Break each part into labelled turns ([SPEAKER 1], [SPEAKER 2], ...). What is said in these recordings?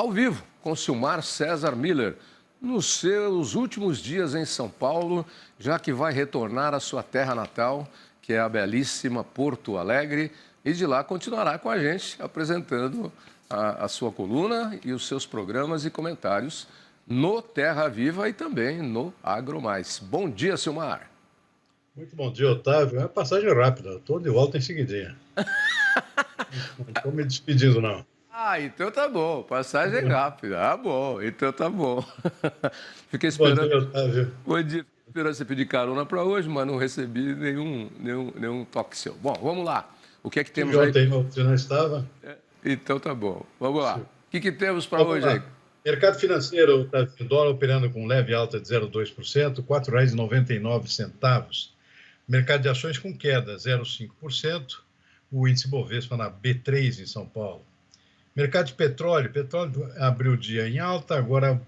[SPEAKER 1] ao vivo com Silmar César Miller, nos seus últimos dias em São Paulo, já que vai retornar à sua terra natal, que é a belíssima Porto Alegre, e de lá continuará com a gente apresentando a sua coluna e os seus programas e comentários no Terra Viva e também no Agro Mais. Bom dia, Silmar.
[SPEAKER 2] Muito bom dia, Otávio. É uma passagem rápida, estou de volta em seguidinha. Não estou me despedindo, não.
[SPEAKER 1] Então tá bom. Passagem rápida. Bom. Então tá bom. Fiquei
[SPEAKER 2] Bom
[SPEAKER 1] esperando.
[SPEAKER 2] dia, Otávio.
[SPEAKER 1] Bom dia. Esperando você pedir carona para hoje, mas não recebi nenhum toque seu. Bom, vamos lá. O que é que temos aí?
[SPEAKER 2] Ontem você não estava?
[SPEAKER 1] Então tá bom. Vamos lá. O que temos para hoje aí?
[SPEAKER 2] Mercado financeiro, Otávio, dólar operando com leve alta de 0,2%, R$ 4,99. Mercado de ações com queda, 0,5%. O índice Bovespa na B3 em São Paulo. Mercado de petróleo abriu o dia em alta, agora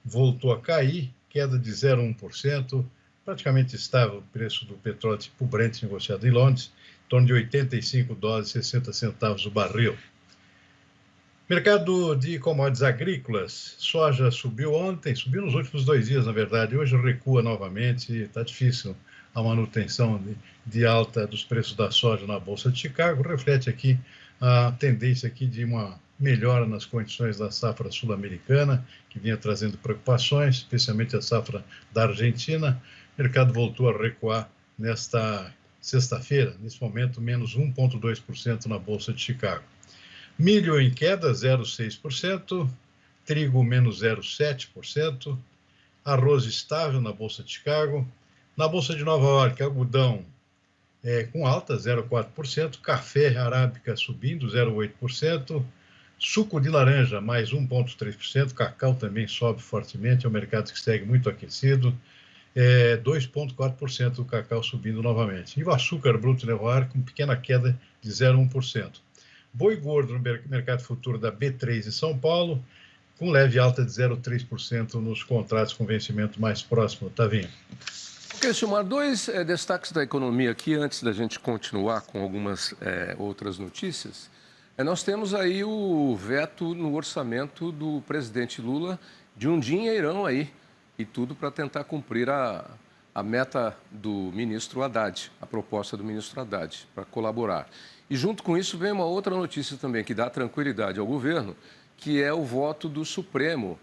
[SPEAKER 2] voltou a cair, queda de 0,1%, praticamente estável o preço do petróleo tipo Brent negociado em Londres, em torno de $85,60 o barril. Mercado de commodities agrícolas, soja subiu ontem, subiu nos últimos 2 dias, na verdade, hoje recua novamente, está difícil a manutenção de alta dos preços da soja na Bolsa de Chicago, reflete aqui a tendência aqui de uma melhora nas condições da safra sul-americana, que vinha trazendo preocupações, especialmente a safra da Argentina. O mercado voltou a recuar nesta sexta-feira, nesse momento, menos 1,2% na Bolsa de Chicago. Milho em queda, 0,6%, trigo menos 0,7%, arroz estável na Bolsa de Chicago. Na Bolsa de Nova York, algodão com alta, 0,4%, café arábica subindo, 0,8%, suco de laranja, mais 1,3%, cacau também sobe fortemente, é um mercado que segue muito aquecido, 2,4% do cacau subindo novamente. E o açúcar bruto Nova York com pequena queda de 0,1%. Boi gordo no mercado futuro da B3 em São Paulo, com leve alta de 0,3% nos contratos com vencimento mais próximo. Tavinho.
[SPEAKER 1] Ok, Silmar, 2 destaques da economia aqui, antes da gente continuar com algumas outras notícias. Nós temos aí o veto no orçamento do presidente Lula de um dinheirão aí, e tudo para tentar cumprir a meta do ministro Haddad, a proposta do ministro Haddad, para colaborar. E junto com isso vem uma outra notícia também que dá tranquilidade ao governo, que é o voto do Supremo,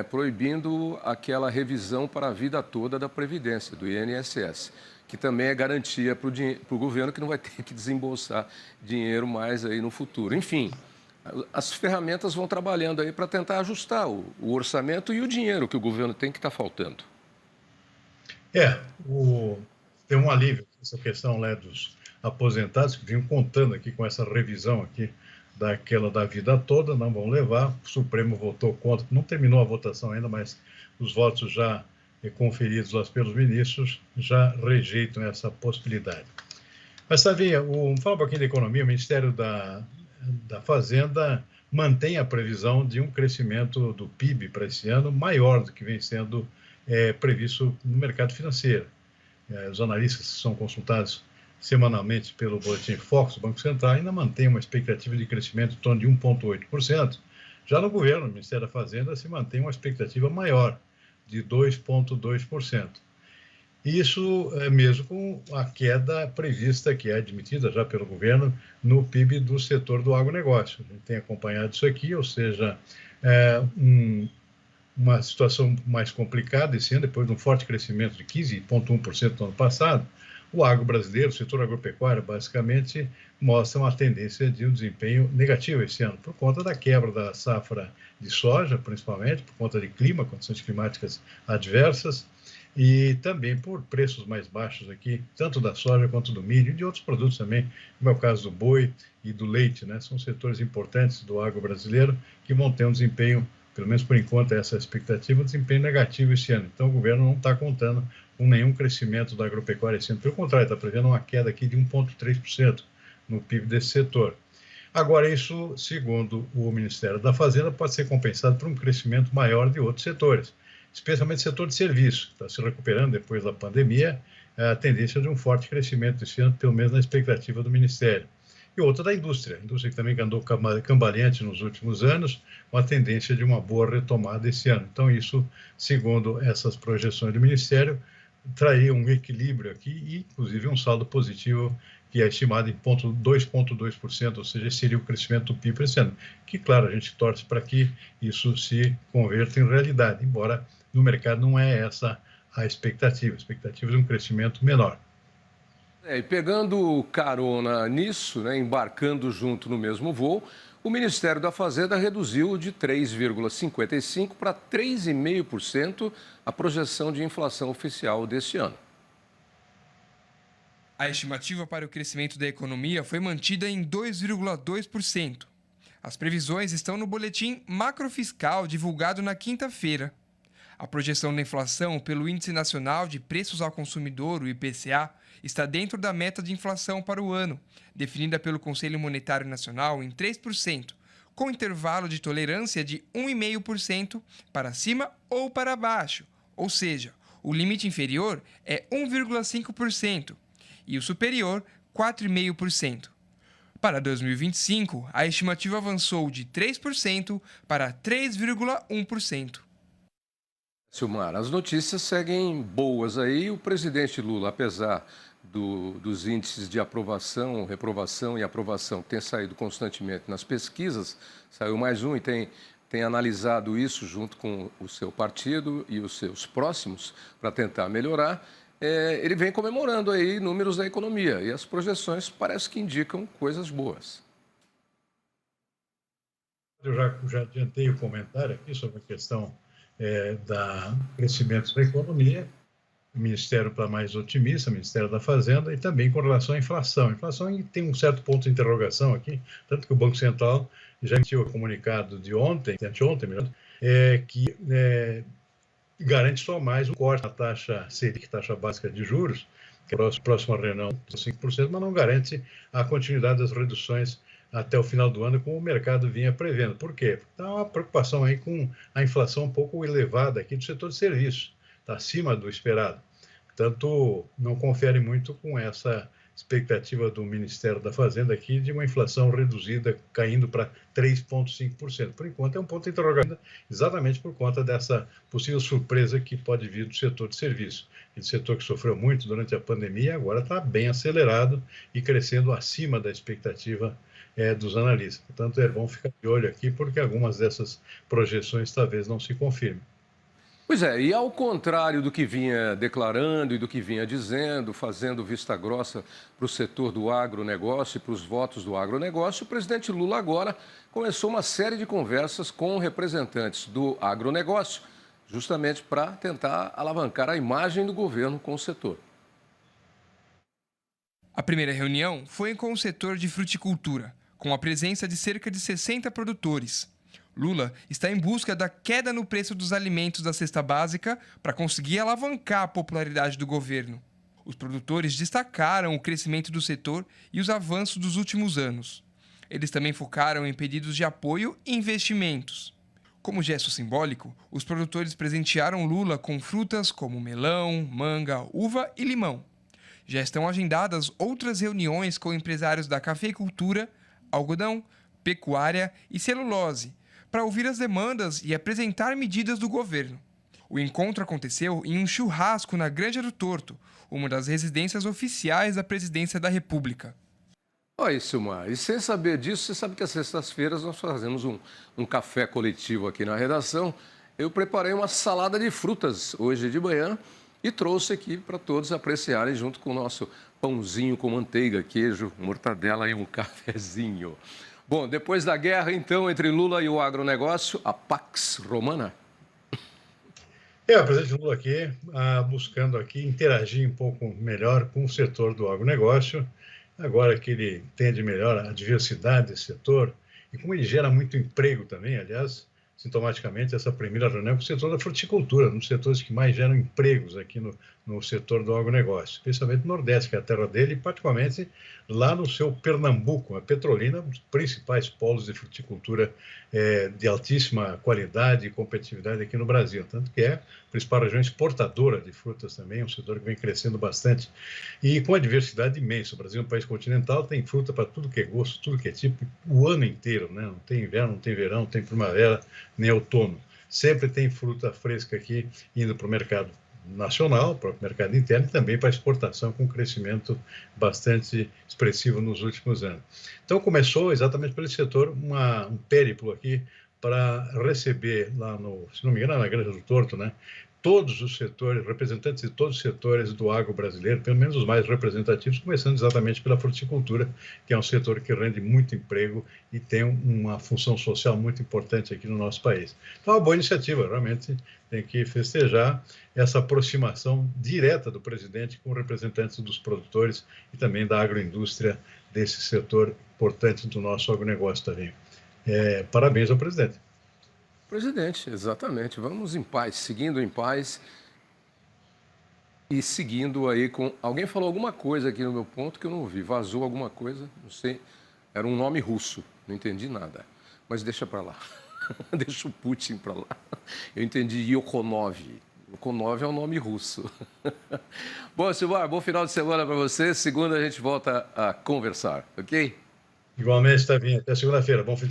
[SPEAKER 1] proibindo aquela revisão para a vida toda da Previdência, do INSS, que também é garantia para o governo que não vai ter que desembolsar dinheiro mais aí no futuro. Enfim, as ferramentas vão trabalhando aí para tentar ajustar o orçamento e o dinheiro que o governo tem que estar faltando.
[SPEAKER 2] Tem um alívio essa questão dos aposentados que vinham contando aqui com essa revisão aqui daquela da vida toda, não vão levar. O Supremo votou contra, não terminou a votação ainda, mas os votos já conferidos lá pelos ministros já rejeitam essa possibilidade. Mas, Tavinha, fala um pouquinho da economia. O Ministério da Fazenda mantém a previsão de um crescimento do PIB para esse ano maior do que vem sendo previsto no mercado financeiro. Os analistas que são consultados semanalmente pelo Boletim Focus, do Banco Central, ainda mantém uma expectativa de crescimento em torno de 1,8%. Já no governo, no Ministério da Fazenda, se mantém uma expectativa maior, de 2,2%. Isso mesmo com a queda prevista, que é admitida já pelo governo, no PIB do setor do agronegócio. A gente tem acompanhado isso aqui, ou seja, uma situação mais complicada esse ano, depois de um forte crescimento de 15,1% no ano passado. O agro brasileiro, o setor agropecuário, basicamente, mostra uma tendência de um desempenho negativo esse ano, por conta da quebra da safra de soja, principalmente, por conta de clima, condições climáticas adversas, e também por preços mais baixos aqui, tanto da soja quanto do milho e de outros produtos também, como é o caso do boi e do leite, né? São setores importantes do agro brasileiro que vão ter um desempenho, pelo menos por enquanto, essa expectativa, um desempenho negativo esse ano. Então, o governo não está contando com nenhum crescimento da agropecuária esse ano. Pelo contrário, está prevendo uma queda aqui de 1,3% no PIB desse setor. Agora, isso, segundo o Ministério da Fazenda, pode ser compensado por um crescimento maior de outros setores, especialmente o setor de serviço, que está se recuperando depois da pandemia, a tendência de um forte crescimento esse ano, pelo menos na expectativa do Ministério. e outra da indústria. A indústria que também andou cambaleante nos últimos anos, com a tendência de uma boa retomada esse ano. Então, isso, segundo essas projeções do Ministério, traria um equilíbrio aqui e, inclusive, um saldo positivo que é estimado em 2,2%, ou seja, seria o crescimento do PIB esse ano. Que, claro, a gente torce para que isso se converta em realidade, embora no mercado não é essa a expectativa de um crescimento menor.
[SPEAKER 1] E pegando carona nisso, né, embarcando junto no mesmo voo, o Ministério da Fazenda reduziu de 3,55% para 3,5% a projeção de inflação oficial deste ano.
[SPEAKER 3] A estimativa para o crescimento da economia foi mantida em 2,2%. As previsões estão no boletim macrofiscal divulgado na quinta-feira. A projeção da inflação pelo Índice Nacional de Preços ao Consumidor, o IPCA, está dentro da meta de inflação para o ano, definida pelo Conselho Monetário Nacional em 3%, com intervalo de tolerância de 1,5% para cima ou para baixo, ou seja, o limite inferior é 1,5% e o superior 4,5%. Para 2025, a estimativa avançou de 3% para 3,1%.
[SPEAKER 1] Silmar, as notícias seguem boas aí. O presidente Lula, apesar dos índices de aprovação, reprovação e aprovação que tem saído constantemente nas pesquisas, saiu mais um e tem analisado isso junto com o seu partido e os seus próximos para tentar melhorar. Ele vem comemorando aí números da economia e as projeções parece que indicam coisas boas.
[SPEAKER 2] Eu já adiantei o comentário aqui sobre a questão do crescimento da economia. O Ministério está mais otimista, o Ministério da Fazenda, e também com relação à inflação. A inflação tem um certo ponto de interrogação aqui, tanto que o Banco Central já emitiu o comunicado de anteontem, que garante só mais um corte na taxa Selic, taxa básica de juros, que é a próxima reunião de 5%, mas não garante a continuidade das reduções até o final do ano, como o mercado vinha prevendo. Por quê? Porque está uma preocupação aí com a inflação um pouco elevada aqui do setor de serviços, está acima do esperado. Portanto, não confere muito com essa expectativa do Ministério da Fazenda aqui de uma inflação reduzida, caindo para 3,5%. Por enquanto, é um ponto de interrogação, exatamente por conta dessa possível surpresa que pode vir do setor de serviço. Esse setor que sofreu muito durante a pandemia, agora está bem acelerado e crescendo acima da expectativa dos analistas. Portanto, é bom ficar de olho aqui, porque algumas dessas projeções talvez não se confirmem.
[SPEAKER 1] Pois é, e ao contrário do que vinha declarando e do que vinha dizendo, fazendo vista grossa para o setor do agronegócio e para os votos do agronegócio, o presidente Lula agora começou uma série de conversas com representantes do agronegócio, justamente para tentar alavancar a imagem do governo com o setor.
[SPEAKER 3] A primeira reunião foi com o setor de fruticultura, com a presença de cerca de 60 produtores. Lula está em busca da queda no preço dos alimentos da cesta básica para conseguir alavancar a popularidade do governo. Os produtores destacaram o crescimento do setor e os avanços dos últimos anos. Eles também focaram em pedidos de apoio e investimentos. Como gesto simbólico, os produtores presentearam Lula com frutas como melão, manga, uva e limão. Já estão agendadas outras reuniões com empresários da cafeicultura, algodão, pecuária e celulose, para ouvir as demandas e apresentar medidas do governo. O encontro aconteceu em um churrasco na Granja do Torto, uma das residências oficiais da Presidência da República.
[SPEAKER 1] Olha, Silmar, e sem saber disso, você sabe que às sextas-feiras nós fazemos um café coletivo aqui na redação. Eu preparei uma salada de frutas hoje de manhã e trouxe aqui para todos apreciarem junto com o nosso pãozinho com manteiga, queijo, mortadela e um cafezinho. Bom, depois da guerra, então, entre Lula e o agronegócio, a Pax Romana.
[SPEAKER 2] O presidente Lula aqui, buscando aqui interagir um pouco melhor com o setor do agronegócio, agora que ele entende melhor a diversidade desse setor e como ele gera muito emprego também. Aliás, sintomaticamente, essa primeira reunião com o setor da fruticultura, um dos setores que mais geram empregos aqui no setor do agronegócio, especialmente no Nordeste, que é a terra dele, e particularmente lá no seu Pernambuco, a Petrolina, um dos principais polos de fruticultura de altíssima qualidade e competitividade aqui no Brasil, tanto que é a principal região exportadora de frutas também, um setor que vem crescendo bastante e com a diversidade imensa. O Brasil é um país continental, tem fruta para tudo que é gosto, tudo que é tipo, o ano inteiro, né? Não tem inverno, não tem verão, não tem primavera, nem outono. Sempre tem fruta fresca aqui indo para o mercado nacional, para o mercado interno e também para a exportação, com um crescimento bastante expressivo nos últimos anos. Então, começou exatamente pelo setor um périplo aqui para receber lá se não me engano, na Granja do Torto, né? Todos os setores, representantes de todos os setores do agro brasileiro, pelo menos os mais representativos, começando exatamente pela fruticultura, que é um setor que rende muito emprego e tem uma função social muito importante aqui no nosso país. Então, é uma boa iniciativa, realmente tem que festejar essa aproximação direta do presidente com representantes dos produtores e também da agroindústria desse setor importante do nosso agronegócio também. Parabéns ao presidente.
[SPEAKER 1] Presidente, exatamente. Vamos em paz, seguindo em paz e seguindo aí com... Alguém falou alguma coisa aqui no meu ponto que eu não ouvi. Vazou alguma coisa, não sei. Era um nome russo, não entendi nada. Mas deixa para lá. Deixa o Putin para lá. Eu entendi Yokonov. Yokonov é um nome russo. Bom, Silmar, bom final de semana para você. Segunda a gente volta a conversar, ok?
[SPEAKER 2] Igualmente, Tavinho. Até segunda-feira. Bom fim de semana.